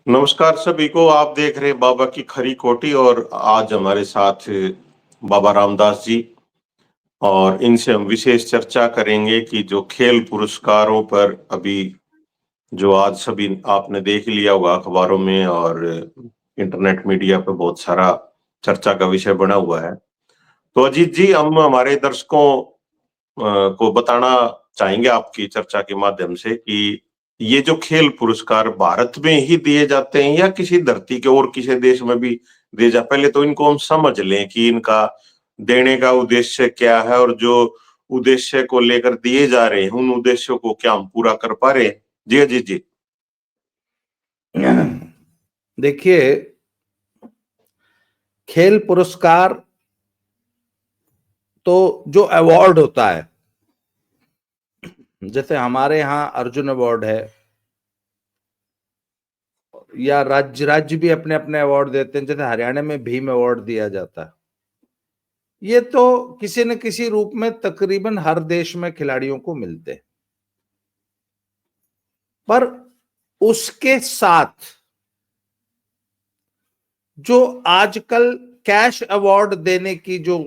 नमस्कार सभी को। आप देख रहे हैं बाबा की खरी खोटी और आज हमारे साथ बाबा रामदास जी और इनसे हम विशेष चर्चा करेंगे कि जो खेल पुरस्कारों पर अभी जो आज सभी आपने देख लिया होगा अखबारों में और इंटरनेट मीडिया पे बहुत सारा चर्चा का विषय बना हुआ है। तो अजीत जी, हम हमारे दर्शकों को बताना चाहेंगे आपकी चर्चा के माध्यम से कि ये जो खेल पुरस्कार भारत में ही दिए जाते हैं या किसी धरती के और किसी देश में भी दिए जा, पहले तो इनको हम समझ लें कि इनका देने का उद्देश्य क्या है और जो उद्देश्य को लेकर दिए जा रहे हैं उन उद्देश्यों को क्या हम पूरा कर पा रहे हैं? जी अजीत जी। देखिए, खेल पुरस्कार तो जो अवार्ड होता है, जैसे हमारे यहाँ अर्जुन अवार्ड है या राज्य राज्य भी अपने अपने अवार्ड देते हैं, जैसे हरियाणा में भीम अवार्ड दिया जाता है। ये तो किसी न किसी रूप में तकरीबन हर देश में खिलाड़ियों को मिलते हैं, पर उसके साथ जो आजकल कैश अवार्ड देने की जो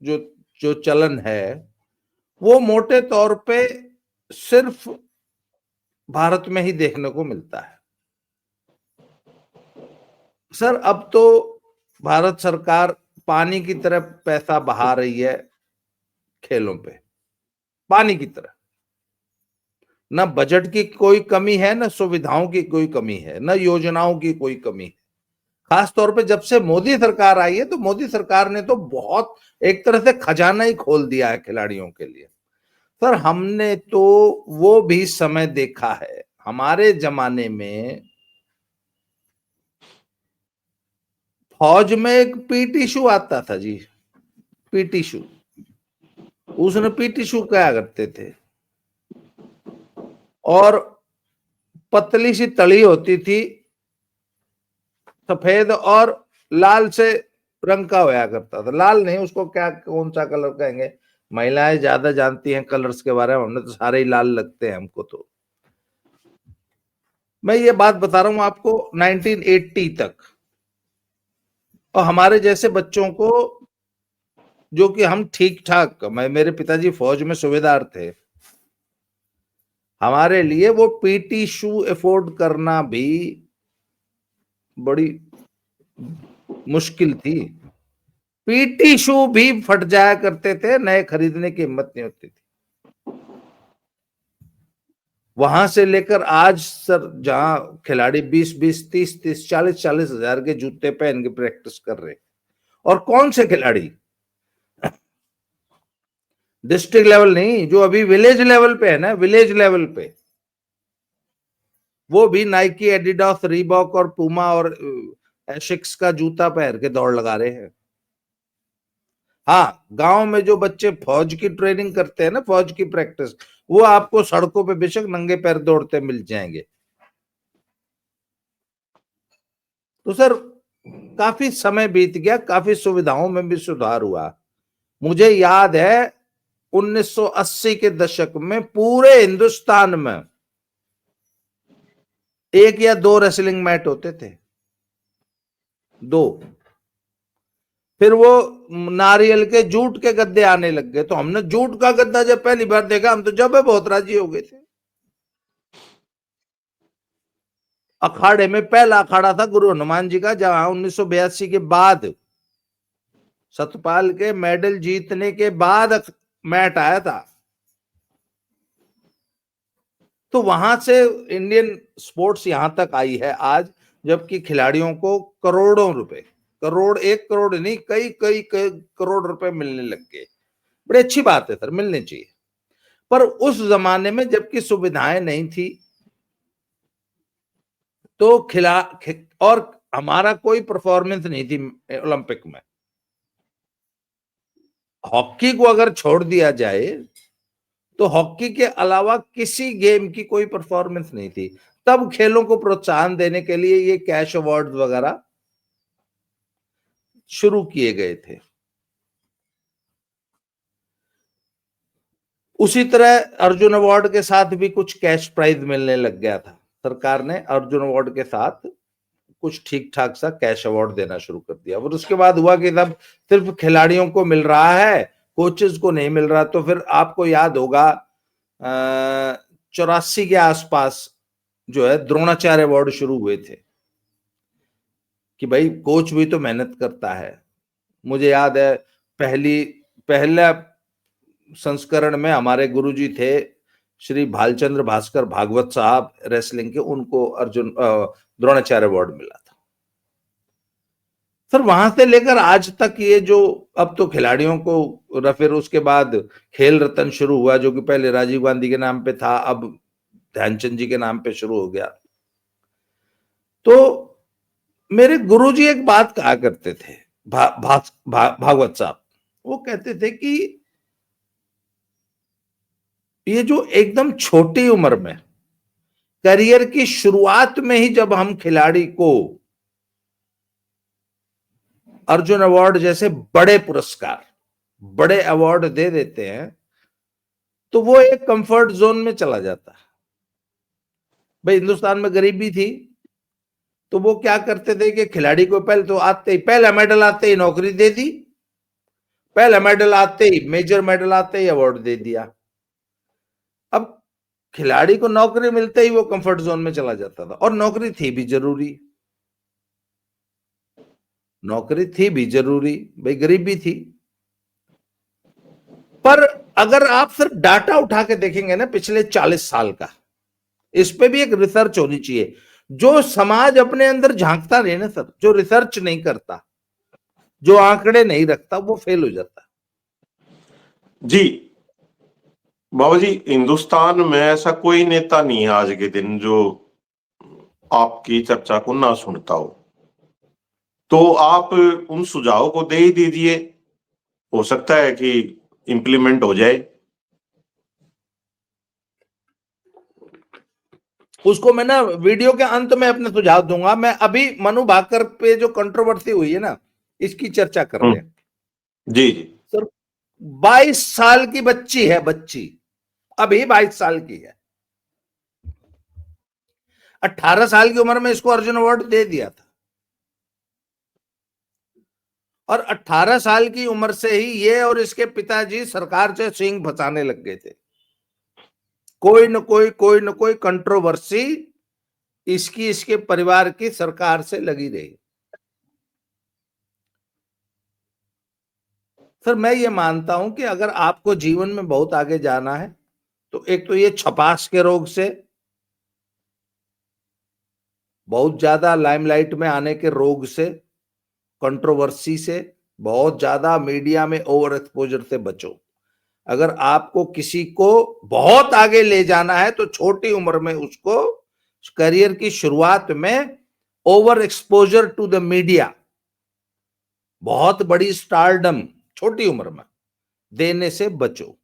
जो जो चलन है, वो मोटे तौर पे सिर्फ भारत में ही देखने को मिलता है। सर, अब तो भारत सरकार पानी की तरह पैसा बहा रही है खेलों पे, पानी की तरह। न बजट की कोई कमी है, न सुविधाओं की कोई कमी है, न योजनाओं की कोई कमी है। खास तौर पे जब से मोदी सरकार आई है, तो मोदी सरकार ने तो बहुत एक तरह से खजाना ही खोल दिया है खिलाड़ियों के लिए। सर, हमने तो वो भी समय देखा है। हमारे जमाने में फौज में एक पीटी शू आता था जी, पीटी शू। उसने पीटी शू क्या करते थे, और पतली सी तली होती थी, सफेद और लाल से रंग का होया करता था। लाल नहीं, उसको क्या कौन सा कलर कहेंगे, महिलाएं ज्यादा जानती हैं कलर्स के बारे में, हमने तो सारे ही लाल लगते हैं हमको। तो मैं ये बात बता रहा हूं आपको 1980 तक। और हमारे जैसे बच्चों को, जो कि हम ठीक ठाक, मेरे पिताजी फौज में सूबेदार थे, हमारे लिए वो पीटी शू अफोर्ड करना भी बड़ी मुश्किल थी। पीटी शू भी फट जाया करते थे, नए खरीदने की हिम्मत नहीं होती थी। वहां से लेकर आज सर, जहां खिलाड़ी 20-20, 30-30, 40-40 हजार के जूते पहन के प्रैक्टिस कर रहे, और कौन से खिलाड़ी डिस्ट्रिक्ट लेवल नहीं, जो अभी विलेज लेवल पे है ना, विलेज लेवल पे, वो भी नाइकी, एडिडास, रीबॉक और पूमा और एशिक्स का जूता पहन के दौड़ लगा रहे हैं। हाँ, गांव में जो बच्चे फौज की ट्रेनिंग करते हैं ना, फौज की प्रैक्टिस, वो आपको सड़कों पे बेशक नंगे पैर दौड़ते मिल जाएंगे। तो सर, काफी समय बीत गया, काफी सुविधाओं में भी सुधार हुआ। मुझे याद है 1980 के दशक में पूरे हिंदुस्तान में 1 या 2 रेसलिंग मैच होते थे, 2। फिर वो नारियल के जूट के गद्दे आने लग गए, तो हमने जूट का गद्दा जब पहली बार देखा, हम तो जब बहुत राजी हो गए थे। अखाड़े में पहला अखाड़ा था गुरु हनुमान जी का, जहां 1982 के बाद, सतपाल के मेडल जीतने के बाद मैट आया था। तो वहां से इंडियन स्पोर्ट्स यहां तक आई है आज, जबकि खिलाड़ियों को करोड़ों रुपए, करोड़, 1 करोड़ नहीं, कई कई कई करोड़ रुपए मिलने लग गए। बड़ी अच्छी बात है सर, मिलने चाहिए। पर उस जमाने में जबकि सुविधाएं नहीं थी, तो और हमारा कोई परफॉर्मेंस नहीं थी ओलंपिक में। हॉकी को अगर छोड़ दिया जाए, तो हॉकी के अलावा किसी गेम की कोई परफॉर्मेंस नहीं थी। तब खेलों को प्रोत्साहन देने के लिए ये कैश अवार्ड वगैरह शुरू किए गए थे। उसी तरह अर्जुन अवार्ड के साथ भी कुछ कैश प्राइज मिलने लग गया था। सरकार ने अर्जुन अवार्ड के साथ कुछ ठीक ठाक सा कैश अवार्ड देना शुरू कर दिया। और उसके बाद हुआ कि तब सिर्फ खिलाड़ियों को मिल रहा है, कोचेस को नहीं मिल रहा। तो फिर आपको याद होगा 84 के आसपास जो है द्रोणाचार्य अवार्ड शुरू हुए थे कि भाई कोच भी तो मेहनत करता है। मुझे याद है पहला संस्करण में हमारे गुरुजी थे श्री भालचंद्र भास्कर भागवत साहब रेसलिंग के, उनको अर्जुन द्रोणाचार्य अवार्ड मिला था। सर वहां से लेकर आज तक ये जो अब तो खिलाड़ियों को, फिर उसके बाद खेल रत्न शुरू हुआ जो कि पहले राजीव गांधी के नाम पे था, अब ध्यानचंद जी के नाम पे शुरू हो गया। तो मेरे गुरुजी एक बात कहा करते थे, भागवत साहब, वो कहते थे कि ये जो एकदम छोटी उम्र में करियर की शुरुआत में ही जब हम खिलाड़ी को अर्जुन अवार्ड जैसे बड़े पुरस्कार, बड़े अवार्ड दे देते हैं तो वो एक कंफर्ट जोन में चला जाता है। भाई हिंदुस्तान में गरीबी थी तो वो क्या करते थे कि खिलाड़ी को पहले तो आते ही, पहला मेडल आते ही नौकरी दे दी, पहला मेडल आते ही, मेजर मेडल आते ही अवार्ड दे दिया। अब खिलाड़ी को नौकरी मिलते ही वो कंफर्ट जोन में चला जाता था। और नौकरी थी भी जरूरी, नौकरी थी भी जरूरी, भाई गरीबी थी। पर अगर आप सिर्फ डाटा उठा के देखेंगे ना पिछले 40 साल का, इस पे भी एक रिसर्च होनी चाहिए। जो समाज अपने अंदर झांकता नहीं ना सर, जो रिसर्च नहीं करता, जो आंकड़े नहीं रखता, वो फेल हो जाता है। जी बाबा जी, हिंदुस्तान में ऐसा कोई नेता नहीं है आज के दिन जो आपकी चर्चा को ना सुनता हो। तो आप उन सुझाव को दे ही दीजिए, हो सकता है कि इंप्लीमेंट हो जाए। उसको मैं ना वीडियो के अंत में अपने सुझाव दूंगा। मैं अभी मनु भाकर पे जो कंट्रोवर्सी हुई है ना, इसकी चर्चा कर रहे हैं। जी जी सर 22 साल की बच्ची है, बच्ची अभी 22 साल की है, 18 साल की उम्र में इसको अर्जुन अवार्ड दे दिया था। और 18 साल की उम्र से ही ये और इसके पिताजी सरकार से सींग फंसाने लग गए थे। कोई न कोई कंट्रोवर्सी इसकी, इसके परिवार की सरकार से लगी रही। सर मैं ये मानता हूं कि अगर आपको जीवन में बहुत आगे जाना है तो एक तो ये छपास के रोग से, बहुत ज्यादा लाइमलाइट में आने के रोग से, कंट्रोवर्सी से, बहुत ज्यादा मीडिया में ओवर एक्सपोजर से बचो। अगर आपको किसी को बहुत आगे ले जाना है तो छोटी उम्र में उसको करियर की शुरुआत में overexposure to the media, बहुत बड़ी स्टारडम छोटी उम्र में देने से बचो।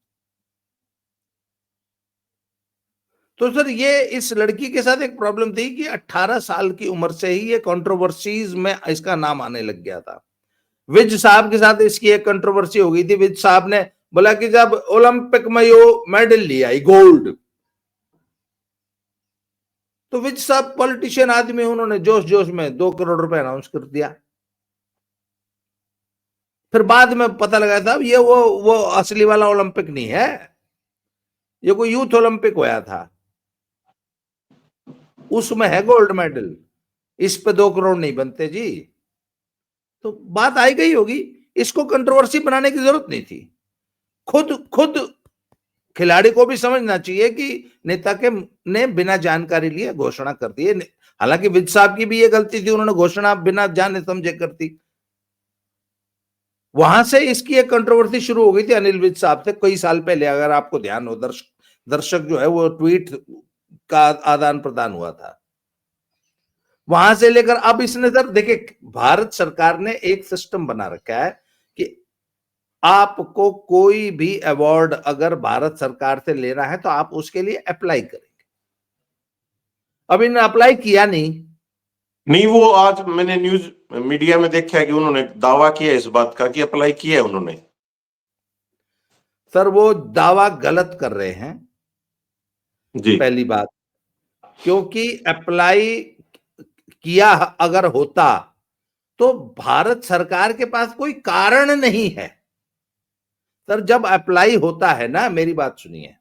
तो सर ये इस लड़की के साथ एक प्रॉब्लम थी कि 18 साल की उम्र से ही ये कंट्रोवर्सीज में इसका नाम आने लग गया था। विज साहब के साथ इसकी एक कंट्रोवर्सी हो गई थी। विज साहब ने बोला कि जब ओलंपिक में यो मेडल लिया गोल्ड, तो विज साहब पॉलिटिशियन आदमी, उन्होंने जोश जोश में 2 करोड़ रुपए अनाउंस कर दिया। फिर बाद में पता लगा था ये वो असली वाला ओलंपिक नहीं है, ये कोई यूथ ओलंपिक होया था, उसमें है गोल्ड मेडल, इस पे 2 करोड़ नहीं बनते जी। तो बात आई गई होगी, इसको कंट्रोवर्सी बनाने की जरूरत नहीं थी। खुद खिलाड़ी को भी समझना चाहिए कि नेता के ने बिना जानकारी लिए घोषणा कर दी। हालांकि विज साहब की भी ये गलती थी, उन्होंने घोषणा बिना जाने समझे कर दी। वहां से इसकी एक कंट्रोवर्सी शुरू हो गई थी अनिल विज साहब से कई साल पहले, अगर आपको ध्यान हो। दर्शक जो है वो ट्वीट का आदान प्रदान हुआ था। वहां से लेकर अब इसने सर देखिए, भारत सरकार ने एक सिस्टम बना रखा है कि आपको कोई भी अवार्ड अगर भारत सरकार से लेना है तो आप उसके लिए अप्लाई करेंगे। अब इन्होंने अप्लाई किया नहीं, वो आज मैंने न्यूज मीडिया में देखा है कि उन्होंने दावा किया इस बात का कि अप्लाई किया है उन्होंने। सर वो दावा गलत कर रहे हैं जी पहली बात। क्योंकि अप्लाई किया अगर होता तो भारत सरकार के पास कोई कारण नहीं है। सर जब अप्लाई होता है ना, मेरी बात सुनिए,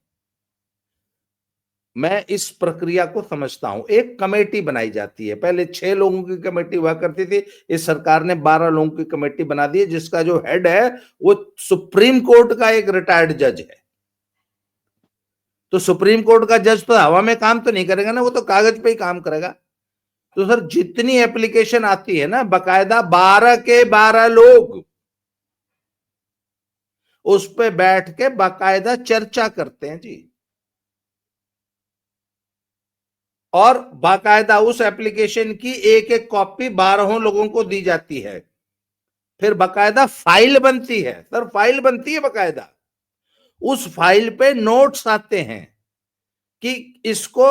मैं इस प्रक्रिया को समझता हूं। एक कमेटी बनाई जाती है, पहले 6 लोगों की कमेटी हुआ करती थी, इस सरकार ने 12 लोगों की कमेटी बना दी है, जिसका जो हेड है वो सुप्रीम कोर्ट का एक रिटायर्ड जज है। तो सुप्रीम कोर्ट का जज तो हवा में काम तो नहीं करेगा ना, वो तो कागज पे ही काम करेगा। तो सर जितनी एप्लीकेशन आती है ना, बकायदा 12 के 12 लोग उस पे बैठ के बाकायदा चर्चा करते हैं जी, और बाकायदा उस एप्लीकेशन की एक एक कॉपी 12 लोगों को दी जाती है। फिर बाकायदा फाइल बनती है, सर फाइल बनती है बाकायदा। उस फाइल पे नोट्स आते हैं कि इसको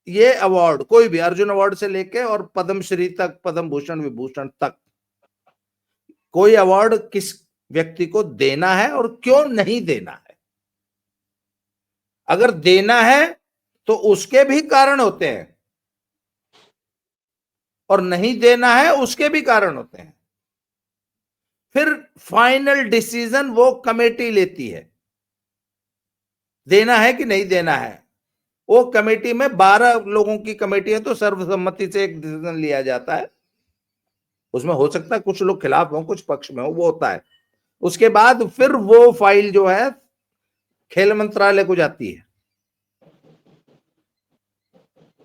ये अवार्ड, कोई भी अर्जुन अवार्ड से लेके और पद्मश्री तक, पद्म भूषण विभूषण तक, कोई अवार्ड किस व्यक्ति को देना है और क्यों नहीं देना है। अगर देना है तो उसके भी कारण होते हैं, और नहीं देना है उसके भी कारण होते हैं। फिर फाइनल डिसीजन वो कमेटी लेती है, देना है कि नहीं देना है। वो कमेटी में 12 लोगों की कमेटी है, तो सर्वसम्मति से एक डिसीजन लिया जाता है। उसमें हो सकता है कुछ लोग खिलाफ हो, कुछ पक्ष में हो, वो होता है। उसके बाद फिर वो फाइल जो है खेल मंत्रालय को जाती है,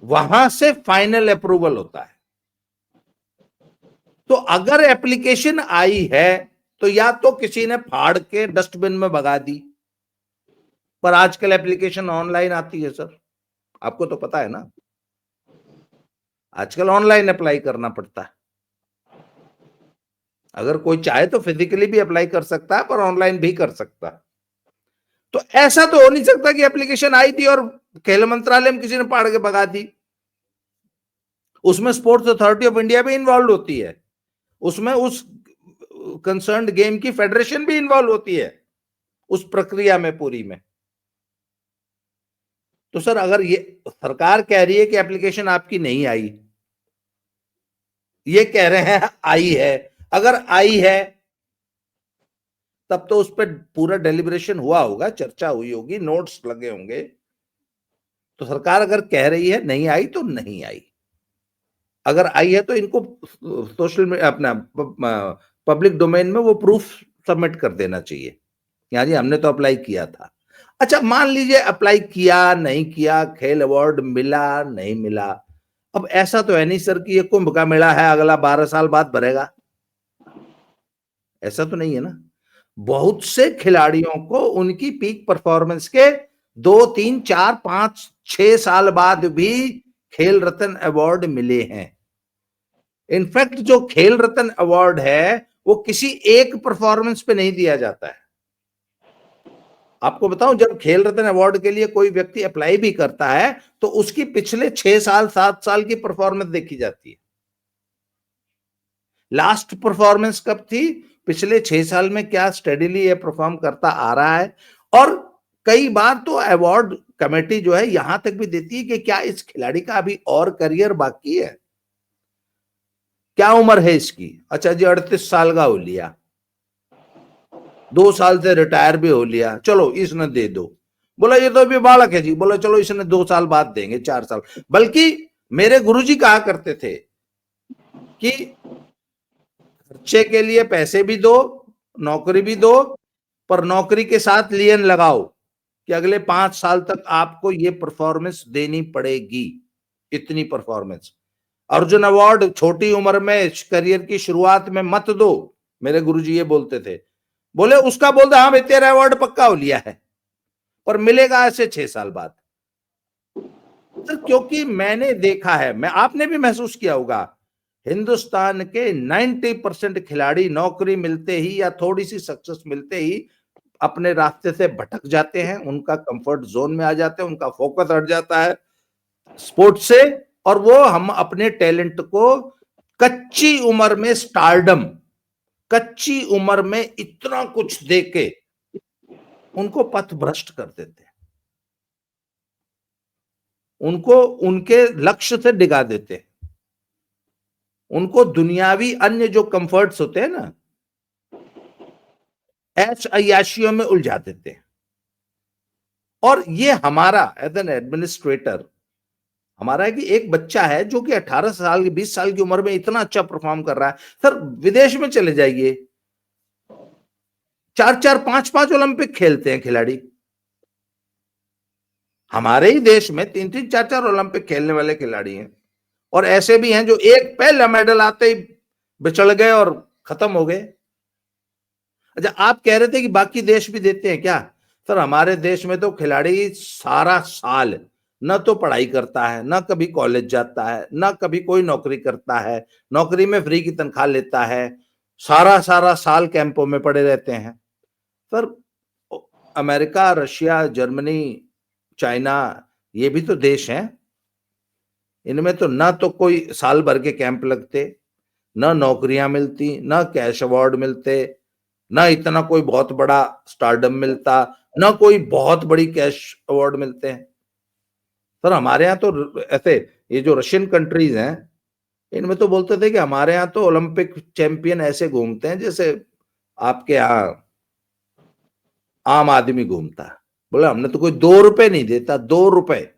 वहां से फाइनल अप्रूवल होता है। तो अगर एप्लीकेशन आई है तो या तो किसी ने फाड़ के डस्टबिन में भगा दी, पर आजकल एप्लीकेशन ऑनलाइन आती है सर, आपको तो पता है ना, आजकल ऑनलाइन अप्लाई करना पड़ता है। अगर कोई चाहे तो फिजिकली भी अप्लाई कर सकता है, पर ऑनलाइन भी कर सकता है। तो ऐसा तो हो नहीं सकता कि एप्लीकेशन आई थी और खेल मंत्रालय में किसी ने फाड़ के भगा दी। उसमें स्पोर्ट्स अथॉरिटी ऑफ इंडिया भी इन्वॉल्व होती है, उसमें उस कंसर्न्ड गेम की फेडरेशन भी इन्वॉल्व होती है उस प्रक्रिया में पूरी में। तो सर अगर ये सरकार कह रही है कि एप्लीकेशन आपकी नहीं आई, ये कह रहे हैं आई है, अगर आई है तब तो उस पर पूरा डेलिब्रेशन हुआ होगा, चर्चा हुई होगी, नोट्स लगे होंगे। तो सरकार अगर कह रही है नहीं आई तो नहीं आई, अगर आई है तो इनको सोशल अपना पब्लिक डोमेन में वो प्रूफ सबमिट कर देना चाहिए, यानी हमने तो अप्लाई किया था। अच्छा मान लीजिए अप्लाई किया नहीं किया, खेल अवार्ड मिला नहीं मिला, अब ऐसा तो है नहीं सर कि ये कुंभ का मेला है अगला 12 साल बाद भरेगा, ऐसा तो नहीं है ना। बहुत से खिलाड़ियों को उनकी पीक परफॉर्मेंस के 2 3 4 5 6 साल बाद भी खेल रत्न अवार्ड मिले हैं। इनफैक्ट जो खेल रत्न अवार्ड है वो किसी एक परफॉर्मेंस पे नहीं दिया जाता है। आपको बताऊं, जब खेल रत्न अवार्ड के लिए कोई व्यक्ति अप्लाई भी करता है तो उसकी पिछले 6 साल 7 साल की परफॉर्मेंस देखी जाती है। लास्ट परफॉर्मेंस कब थी, पिछले 6 साल में क्या स्टेडीली ये परफॉर्म करता आ रहा है। और कई बार तो अवार्ड कमेटी जो है यहां तक भी देती है कि क्या इस खिलाड़ी का अभी और करियर बाकी है, क्या उम्र है इसकी। अच्छा जी 38 साल का हो लिया, 2 साल से रिटायर भी हो लिया, चलो इसने दे दो। बोला ये तो अभी बालक है जी, बोला चलो इसने 2 साल बाद देंगे, 4 साल। बल्कि मेरे गुरुजी कहा करते थे कि खर्चे के लिए पैसे भी दो, नौकरी भी दो, पर नौकरी के साथ लियन लगाओ कि अगले 5 साल तक आपको ये परफॉर्मेंस देनी पड़ेगी, इतनी परफॉर्मेंस। अर्जुन अवार्ड छोटी उम्र में करियर की शुरुआत में मत दो, मेरे गुरुजी ये बोलते थे। बोले उसका बोलते हाँ भाई तेरा अवार्ड पक्का हो लिया है, पर मिलेगा ऐसे 6 साल बाद। तो क्योंकि मैंने देखा है, मैं आपने भी महसूस किया होगा, हिंदुस्तान के 90% खिलाड़ी नौकरी मिलते ही या थोड़ी सी सक्सेस मिलते ही अपने रास्ते से भटक जाते हैं, उनका कंफर्ट जोन में आ जाते हैं, उनका फोकस हट जाता है स्पोर्ट्स से, और वो हम अपने टैलेंट को कच्ची उम्र में स्टारडम, कच्ची उम्र में इतना कुछ देके उनको पथ भ्रष्ट कर देते हैं। उनको उनके लक्ष्य से डिगा देते हैं, उनको दुनियावी अन्य जो कंफर्ट्स होते हैं ना, ऐश अय्याशियों में उलझा देते हैं। और ये हमारा एज एन एडमिनिस्ट्रेटर हमारा है कि एक बच्चा है जो कि 18 साल की 20 साल की उम्र में इतना अच्छा परफॉर्म कर रहा है। सर विदेश में चले जाइए, 4-4 5-5 ओलंपिक खेलते हैं खिलाड़ी। हमारे ही देश में 3-3 4-4 ओलंपिक खेलने वाले खिलाड़ी हैं, और ऐसे भी हैं जो एक पहला मेडल आते ही बिछड़ गए और खत्म हो गए। अच्छा, आप कह रहे थे कि बाकी देश भी देते हैं क्या? सर हमारे देश में तो खिलाड़ी सारा साल न तो पढ़ाई करता है, न कभी कॉलेज जाता है, न कभी कोई नौकरी करता है, नौकरी में फ्री की तनख्वाह लेता है, सारा सारा साल कैंपों में पड़े रहते हैं। Sir America, Russia, Germany, China, ये भी तो देश हैं। इनमें तो ना तो कोई साल भर के कैंप लगते, ना नौकरियां मिलती, ना कैश अवार्ड मिलते, ना इतना कोई बहुत बड़ा स्टारडम मिलता, ना कोई बहुत बड़ी कैश अवार्ड मिलते हैं। सर हमारे यहाँ तो ऐसे, ये जो रशियन कंट्रीज हैं, इनमें तो बोलते थे कि हमारे यहाँ तो ओलंपिक चैंपियन ऐसे घूमते हैं जैसे आपके यहाँ आम आदमी घूमता है। बोले हमने तो कोई 2 रुपए नहीं देता, 2 रुपए।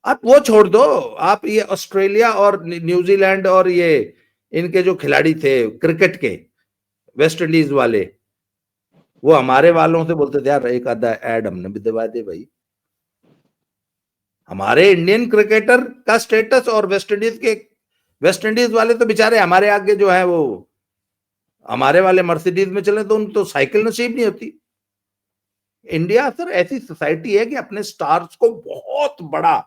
आप वो छोड़ दो, आप ये ऑस्ट्रेलिया और न्यूजीलैंड और ये इनके जो खिलाड़ी थे क्रिकेट के, वेस्ट इंडीज वाले, वो हमारे वालों से बोलते थे यार एक आधा ऐड हमने भी दिलवा दे भाई। हमारे इंडियन क्रिकेटर का स्टेटस और वेस्ट इंडीज वाले तो बेचारे हमारे आगे जो है वो, हमारे वाले मर्सिडीज में चले तो उन तो साइकिल नसीब नहीं होती। इंडिया सर ऐसी सोसाइटी है कि अपने स्टार्स को बहुत बड़ा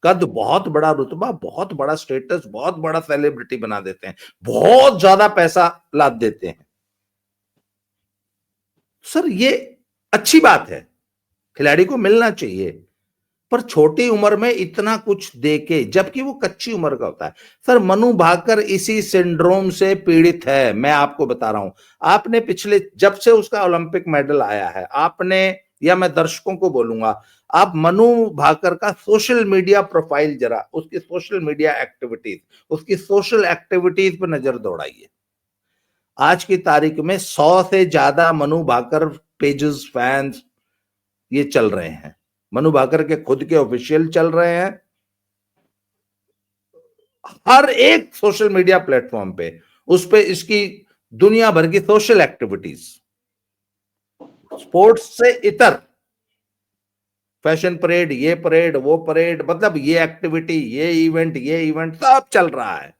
कद, बहुत बड़ा रुतबा, बहुत बड़ा स्टेटस, बहुत बड़ा सेलिब्रिटी बना देते हैं, बहुत ज्यादा पैसा लाद देते हैं। सर ये अच्छी बात है, खिलाड़ी को मिलना चाहिए, पर छोटी उम्र में इतना कुछ देके, जबकि वो कच्ची उम्र का होता है। सर मनु भाकर इसी सिंड्रोम से पीड़ित है, मैं आपको बता रहा हूं। आपने पिछले, जब से उसका ओलंपिक मेडल आया है, आपने, या मैं दर्शकों को बोलूंगा, आप मनु भाकर का सोशल मीडिया प्रोफाइल, जरा उसकी सोशल मीडिया एक्टिविटीज, उसकी सोशल एक्टिविटीज पर नजर दौड़ाइए। आज की तारीख में 100 से ज्यादा मनु भाकर पेजेस, फैंस ये चल रहे हैं। मनु भाकर के खुद के ऑफिशियल चल रहे हैं, हर एक सोशल मीडिया प्लेटफॉर्म पे, उस पे इसकी दुनिया भर की सोशल एक्टिविटीज, स्पोर्ट्स से इतर, फैशन परेड, ये परेड, वो परेड, मतलब ये एक्टिविटी, ये इवेंट सब चल रहा है।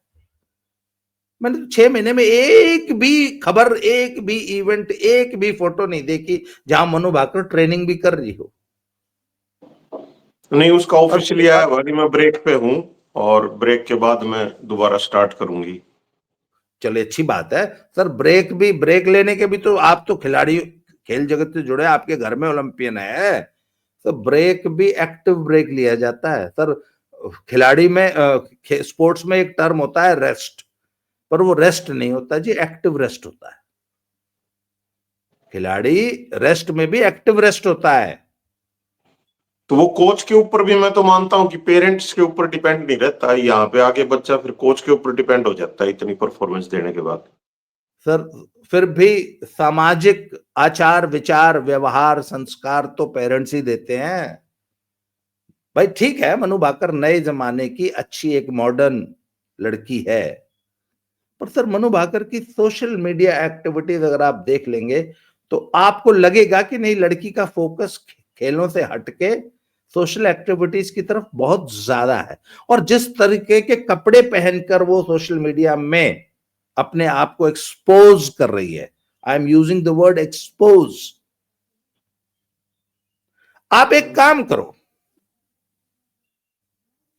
मैंने तो 6 महीने में एक भी खबर, एक भी इवेंट, एक भी फोटो नहीं देखी जहां मनु भाकर ट्रेनिंग भी कर रही हो। नहीं, उसका ऑफिशियली आया, अभी मैं ब्रेक पे हूँ और ब्रेक के बाद मैं दोबारा स्टार्ट करूंगी। चलिए अच्छी बात है सर। ब्रेक लेने के भी तो, आप तो खिलाड़ी खेल जगत से जुड़े, आपके घर में ओलंपियन है, तो ब्रेक भी एक्टिव ब्रेक लिया जाता है सर। खिलाड़ी में स्पोर्ट्स में एक टर्म होता है रेस्ट, पर वो रेस्ट नहीं होता जी, एक्टिव रेस्ट होता है। खिलाड़ी रेस्ट में भी एक्टिव रेस्ट होता है। तो वो कोच के ऊपर भी, मैं तो मानता हूं कि पेरेंट्स के ऊपर डिपेंड नहीं रहता है, यहाँ पे आगे बच्चा फिर कोच के ऊपर डिपेंड हो जाता है इतनी परफॉर्मेंस देने के बाद। सर फिर भी सामाजिक आचार विचार व्यवहार संस्कार तो पेरेंट्स ही देते हैं भाई। ठीक है, मनु भाकर नए जमाने की अच्छी एक मॉडर्न लड़की है, पर सर मनु भाकर की सोशल मीडिया एक्टिविटीज अगर आप देख लेंगे तो आपको लगेगा कि नहीं, लड़की का फोकस खेलों से हटके सोशल एक्टिविटीज की तरफ बहुत ज्यादा है। और जिस तरीके के कपड़े पहनकर वो सोशल मीडिया में अपने आप को एक्सपोज कर रही है, I am using the word expose. आप एक काम करो,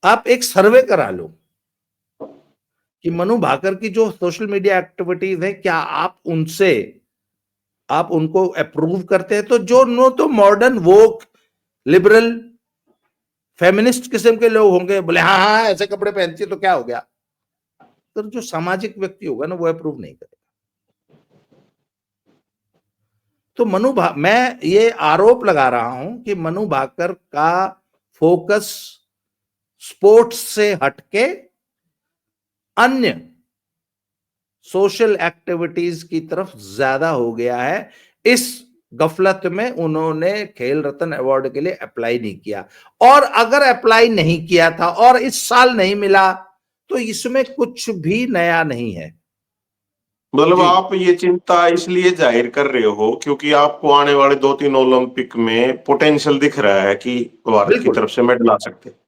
आप एक सर्वे करा लो कि मनु भाकर की जो सोशल मीडिया एक्टिविटीज है, क्या आप उनको अप्रूव करते हैं? तो जो नो तो मॉडर्न वोक लिबरल फेमिनिस्ट किस्म के लोग होंगे, बोले हाँ हाँ ऐसे कपड़े पहनती है तो क्या हो गया। तो जो सामाजिक व्यक्ति होगा ना, वो अप्रूव नहीं करेगा। तो मैं ये आरोप लगा रहा हूं कि मनु भाकर का फोकस स्पोर्ट्स से हटके अन्य सोशल एक्टिविटीज की तरफ ज्यादा हो गया है। इस गफलत में उन्होंने खेल रत्न अवार्ड के लिए अप्लाई नहीं किया, और अगर अप्लाई नहीं किया था और इस साल नहीं मिला तो इसमें कुछ भी नया नहीं है। मतलब जी आप ये चिंता इसलिए जाहिर कर रहे हो क्योंकि आपको आने वाले 2-3 ओलंपिक में पोटेंशियल दिख रहा है कि भारत की बिल्कुल तरफ से मेडल आ सकते हैं,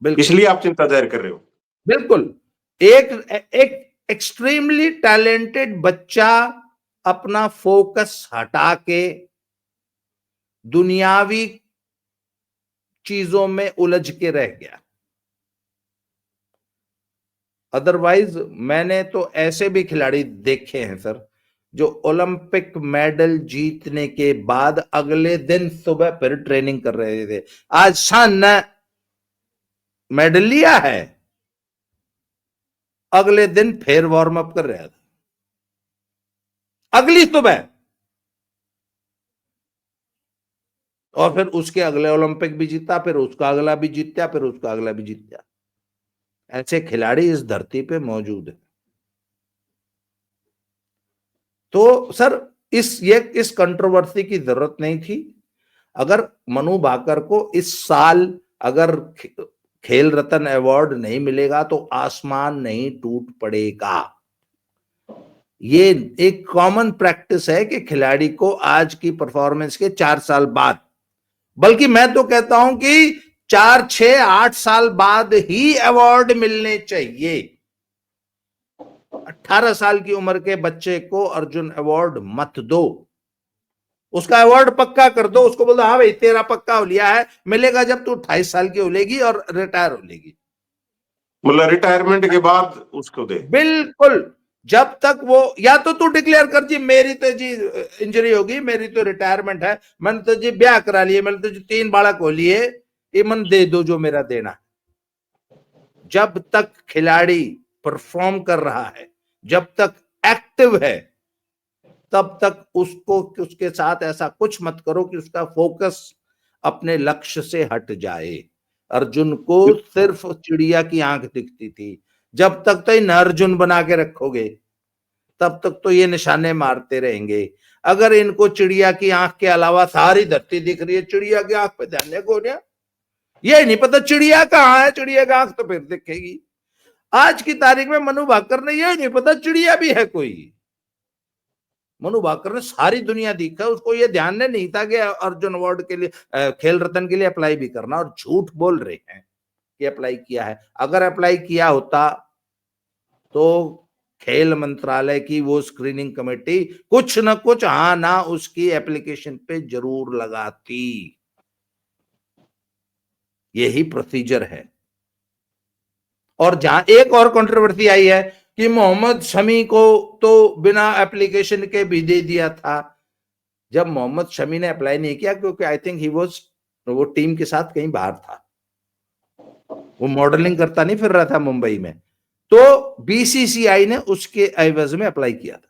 बिल्कुल इसलिए आप चिंता जाहिर कर रहे हो। बिल्कुल। एक एक एक्सट्रीमली टैलेंटेड बच्चा अपना फोकस हटा के दुनियावी चीजों में उलझ के रह गया। अदरवाइज मैंने तो ऐसे भी खिलाड़ी देखे हैं सर, जो ओलंपिक मेडल जीतने के बाद अगले दिन सुबह फिर ट्रेनिंग कर रहे थे। आज शान ने मेडल लिया है, अगले दिन फिर वार्म अप कर रहा था, अगली सुबह, और फिर उसके अगले ओलंपिक भी जीता, फिर उसका अगला भी जीता, फिर उसका अगला भी जीता। ऐसे खिलाड़ी इस धरती पे मौजूद है। तो सर इस कंट्रोवर्सी की जरूरत नहीं थी। अगर मनु भाकर को इस साल अगर खेल रत्न अवार्ड नहीं मिलेगा तो आसमान नहीं टूट पड़ेगा। ये एक कॉमन प्रैक्टिस है कि खिलाड़ी को आज की परफॉर्मेंस के 4 साल बाद, बल्कि मैं तो कहता हूं कि 4, 6, 8 साल बाद ही अवार्ड मिलने चाहिए। 18 साल की उम्र के बच्चे को अर्जुन अवार्ड मत दो, उसका अवार्ड पक्का कर दो, उसको बोल दो हाँ भाई तेरा पक्का हो लिया है, मिलेगा जब तू 28 साल की हो लेगी और रिटायर हो लेगी। मतलब रिटायरमेंट के बाद उसको दे। बिल्कुल, जब तक वो, या तो तू डिक्लेयर कर जी मेरी तो जी इंजरी होगी, मेरी तो रिटायरमेंट है, मैंने तो जी ब्याह करा लिए, मैंने तो जी 3 बालक हो लिए, ये मन दे दो जो मेरा देना। जब तक खिलाड़ी परफॉर्म कर रहा है, जब तक एक्टिव है, तब तक उसको उसके साथ ऐसा कुछ मत करो कि उसका फोकस अपने लक्ष्य से हट जाए। अर्जुन को सिर्फ चिड़िया की आंख दिखती थी। जब तक तो इन अर्जुन बना के रखोगे तब तक तो ये निशाने मारते रहेंगे। अगर इनको चिड़िया की आंख के अलावा सारी धरती दिख रही है, चिड़िया की आंख पे ध्यान को ये नहीं पता चिड़िया कहाँ है, चिड़िया की आंख तो फिर दिखेगी। आज की तारीख में मनु भाकर ने ये नहीं पता चिड़िया भी है कोई। मनु भाकर ने सारी दुनिया देखा, उसको ये ध्यान में नहीं था कि अर्जुन अवार्ड के लिए, खेल रत्न के लिए अप्लाई भी करना, और झूठ बोल रहे हैं कि अप्लाई किया है। अगर अप्लाई किया होता तो खेल मंत्रालय की वो स्क्रीनिंग कमेटी कुछ ना कुछ हाँ ना उसकी एप्लीकेशन पे जरूर लगाती। यही प्रोसीजर है। और जहां एक और कंट्रोवर्सी आई है कि मोहम्मद शमी को तो बिना एप्लीकेशन के भी दे दिया था। जब मोहम्मद शमी ने अप्लाई नहीं किया, क्योंकि आई थिंक वो टीम के साथ कहीं बाहर था, वो मॉडलिंग करता नहीं फिर रहा था मुंबई में, तो बीसीसीआई ने उसके एवज में अप्लाई किया था।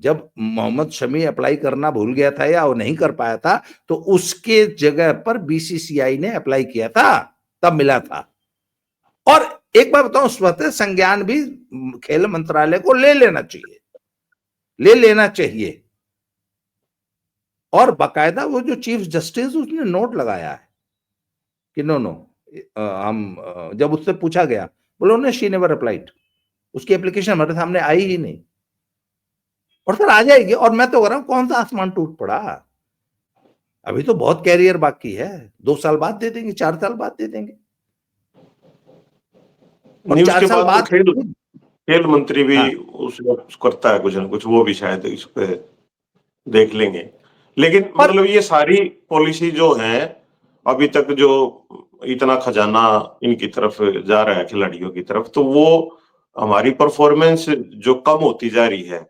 जब मोहम्मद शमी अप्लाई करना भूल गया था या वो नहीं कर पाया था, तो उसके जगह पर बीसीसीआई ने अप्लाई किया था, तब मिला था। और एक बार बताऊं, स्वतः संज्ञान भी खेल मंत्रालय को ले लेना चाहिए। और बाकायदा वो जो चीफ जस्टिस उसने नोट लगाया है कि नो हम जब उससे पूछा गया, बोलो ने शी नेवर अप्लाइड, उसकी एप्लीकेशन हमारे सामने आई ही नहीं। और सर आ जाएगी, और मैं तो कह रहा हूं कौन सा आसमान टूट पड़ा, अभी तो बहुत कैरियर बाकी है, 2 साल बाद दे देंगे, 4 साल बाद दे देंगे। और 4 उसके साल बाद तो बाद खेल मंत्री भी हाँ उस करता है कुछ ना कुछ, वो भी शायद इस पे देख लेंगे। लेकिन पर मतलब ये सारी पॉलिसी जो है, अभी तक जो इतना खजाना इनकी तरफ जा रहा है खिलाड़ियों की तरफ, तो वो हमारी परफॉर्मेंस जो कम होती जा रही है,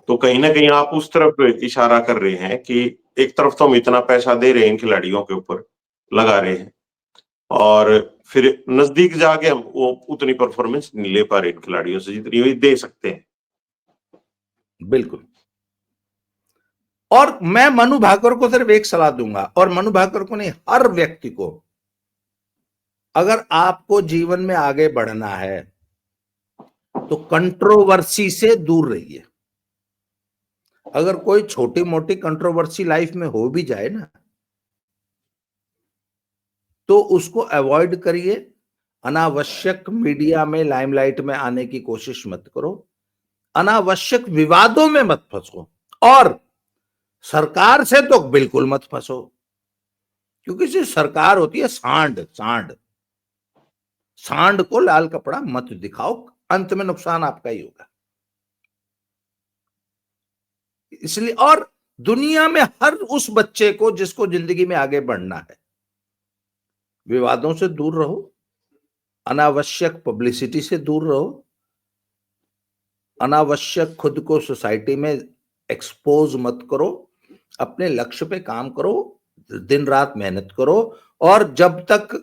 तो कहीं ना कहीं आप उस तरफ इशारा कर रहे हैं कि एक तरफ तो हम इतना पैसा दे रहे हैं इन खिलाड़ियों के ऊपर, लगा रहे हैं, और फिर नजदीक जाके हम वो उतनी परफॉर्मेंस नहीं ले पा रहे इन खिलाड़ियों से जितनी वे दे सकते हैं। बिल्कुल और मैं मनु भाकर को सिर्फ एक सलाह दूंगा, और मनु भाकर को नहीं, हर व्यक्ति को, अगर आपको जीवन में आगे बढ़ना है तो कंट्रोवर्सी से दूर रहिए। अगर कोई छोटी मोटी कंट्रोवर्सी लाइफ में हो भी जाए ना, तो उसको अवॉइड करिए। अनावश्यक मीडिया में लाइमलाइट में आने की कोशिश मत करो, अनावश्यक विवादों में मत फंसो, और सरकार से तो बिल्कुल मत फंसो, क्योंकि जो सरकार होती है सांड सांड, सांड को लाल कपड़ा मत दिखाओ, अंत में नुकसान आपका ही होगा। इसलिए, और दुनिया में हर उस बच्चे को जिसको जिंदगी में आगे बढ़ना है, विवादों से दूर रहो, अनावश्यक पब्लिसिटी से दूर रहो, अनावश्यक खुद को सोसाइटी में एक्सपोज मत करो, अपने लक्ष्य पे काम करो, दिन रात मेहनत करो, और जब तक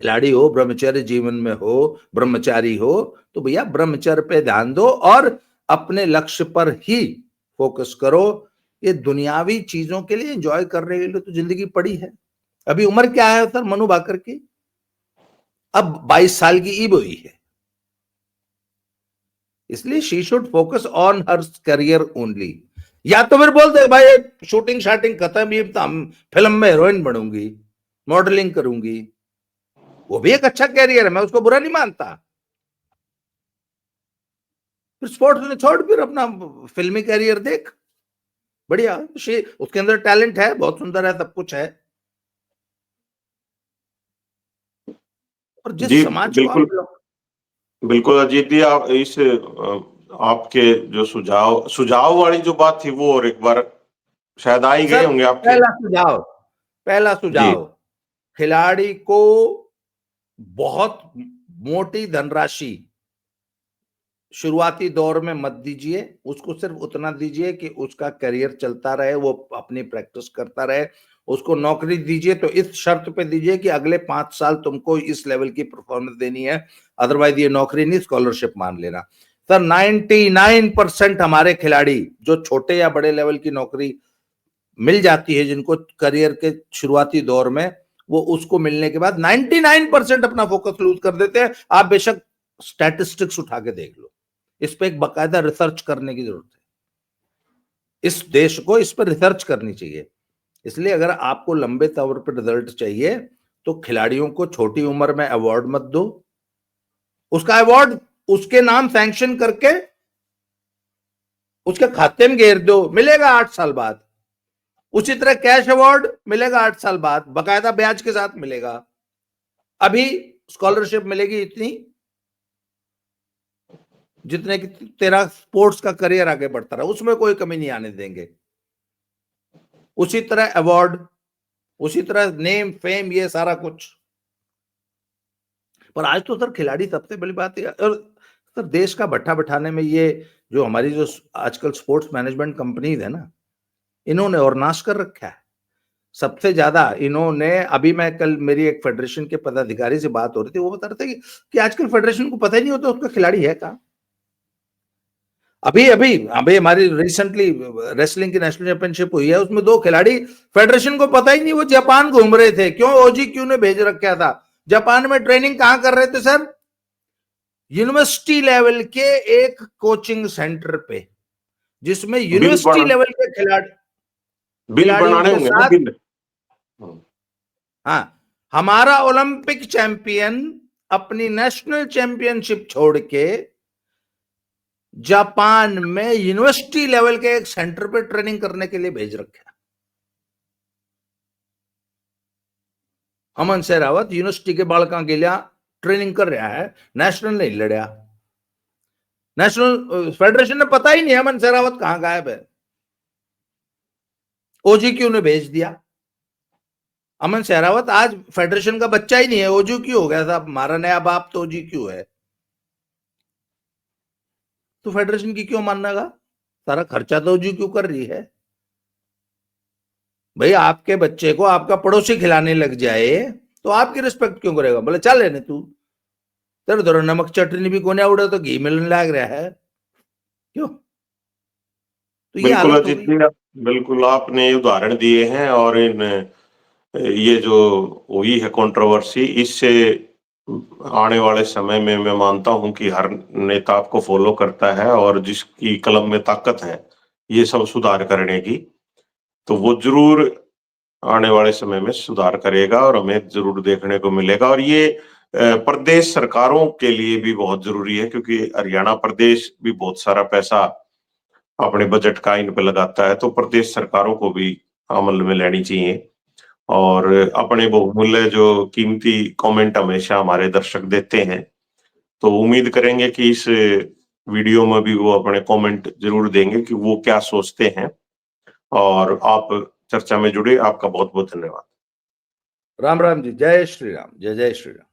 खिलाड़ी हो, ब्रह्मचर्य जीवन में हो, ब्रह्मचारी हो, तो भैया ब्रह्मचर्य पे ध्यान दो और अपने लक्ष्य पर ही फोकस करो। ये दुनियावी चीजों के लिए, एंजॉय करने के लिए तो जिंदगी पड़ी है। अभी उम्र क्या है सर मनु भाकर की? अब 22 साल की ईब हुई है, इसलिए she should focus on her career only. या तो फिर बोल दे भाई शूटिंग शाटिंग खत्म, ये तो हम फिल्म में हीरोइन बनूंगी, मॉडलिंग करूंगी, वो भी एक अच्छा कैरियर है, मैं उसको बुरा नहीं मानता। फिर स्पोर्ट्स में छोड़, फिर अपना फिल्मी कैरियर देख, बढ़िया, उसके अंदर टैलेंट है, बहुत सुंदर है, सब कुछ है। और जिस समाज को बिल्कुल बिल्कुल अजीत जी, आप इस आपके जो सुझाव वाली जो बात थी वो और एक बार शायद आ ही गए होंगे आपके। पहला सुझाव, खिलाड़ी को बहुत मोटी धनराशि शुरुआती दौर में मत दीजिए, उसको सिर्फ उतना दीजिए कि उसका करियर चलता रहे, वो अपनी प्रैक्टिस करता रहे। उसको नौकरी दीजिए तो इस शर्त पे दीजिए कि अगले 5 साल तुमको इस लेवल की परफॉर्मेंस देनी है, अदरवाइज ये नौकरी नहीं, स्कॉलरशिप मान लेना। सर 99% हमारे खिलाड़ी जो छोटे या बड़े लेवल की नौकरी मिल जाती है, जिनको करियर के शुरुआती दौर में, वो उसको मिलने के बाद 99% अपना फोकस लूज कर देते हैं। आप बेशक स्टैटिस्टिक्स उठा के देख लो, इस पे एक बकायदा रिसर्च करने की जरूरत है। इस देश को इस पर रिसर्च करनी चाहिए। इसलिए अगर आपको लंबे तौर पर रिजल्ट चाहिए तो खिलाड़ियों को छोटी उम्र में अवार्ड मत दो, उसका अवार्ड उसके नाम सैंक्शन करके उसके खाते में घेर दो, मिलेगा 8 साल बाद। उसी तरह कैश अवार्ड मिलेगा 8 साल बाद, बकायदा ब्याज के साथ मिलेगा। अभी स्कॉलरशिप मिलेगी इतनी जितने कि तेरा स्पोर्ट्स का करियर आगे बढ़ता रहा, उसमें कोई कमी नहीं आने देंगे। उसी तरह अवार्ड, उसी तरह नेम फेम, ये सारा कुछ। पर आज तो सर खिलाड़ी सबसे बड़ी बात है, और सर देश का भट्ठा बैठाने में ये जो हमारी जो आजकल स्पोर्ट्स मैनेजमेंट कंपनीज है ना, इन्होंने और नाश कर रखा है। सबसे ज्यादा इन्होंने, अभी मैं कल मेरी एक फेडरेशन के पदाधिकारी से बात हो रही थी, वो बता रहे थे कि आजकल फेडरेशन को पता ही नहीं होता उसका खिलाड़ी है कहाँ। अभी अभी अभी हमारी रिसेंटली रेसलिंग की नेशनल चैंपियनशिप हुई है, उसमें 2 खिलाड़ी फेडरेशन को पता ही नहीं वो जापान घूम रहे थे। क्यों? OGQ ने भेज रखा था। जापान में ट्रेनिंग कहां कर रहे थे सर? यूनिवर्सिटी लेवल के एक कोचिंग सेंटर पे, जिसमें यूनिवर्सिटी लेवल के बिल बनाने होंगे ना, बिल। हाँ, हमारा ओलंपिक चैंपियन अपनी नेशनल चैंपियनशिप छोड़ के जापान में यूनिवर्सिटी लेवल के एक सेंटर पे ट्रेनिंग करने के लिए भेज रखा। अमन शेरावत यूनिवर्सिटी के बालका गेलिया ट्रेनिंग कर रहा है, नेशनल नहीं लड़या। नेशनल फेडरेशन ने पता ही नहीं अमन शेरावत कहां गायब है, OGQ ने भेज दिया। अमन शेरावत आज फेडरेशन का बच्चा ही नहीं है, OGQ हो गया था। हमारा नया बाप तो OGQ है, तो फेडरेशन की क्यों मानना? सारा खर्चा तो OGQ कर रही है। भाई आपके बच्चे को आपका पड़ोसी खिलाने लग जाए तो आपकी रिस्पेक्ट क्यों करेगा? बोले चल लेने तू, तेरे धरो नमक चटनी भी कोने उड़े तो घी मिलने लग रहा है, क्यों? तो ये बिल्कुल हालत हो अजीत गई। जी, बिल्कुल आपने उदाहरण दिए हैं और ये जो हुई है कंट्रोवर्सी, इससे आने वाले समय में मैं मानता हूं कि हर नेता आपको फॉलो करता है और जिसकी कलम में ताकत है ये सब सुधार करने की, तो वो जरूर आने वाले समय में सुधार करेगा और हमें जरूर देखने को मिलेगा। और ये प्रदेश सरकारों के लिए भी बहुत जरूरी है, क्योंकि हरियाणा प्रदेश भी बहुत सारा पैसा अपने बजट का इन पे लगाता है, तो प्रदेश सरकारों को भी अमल में लेनी चाहिए। और अपने बहुमूल्य जो कीमती कमेंट हमेशा हमारे दर्शक देते हैं, तो उम्मीद करेंगे कि इस वीडियो में भी वो अपने कमेंट जरूर देंगे कि वो क्या सोचते हैं। और आप चर्चा में जुड़े, आपका बहुत बहुत धन्यवाद। राम राम जी, जय श्री राम, जय जय श्री राम।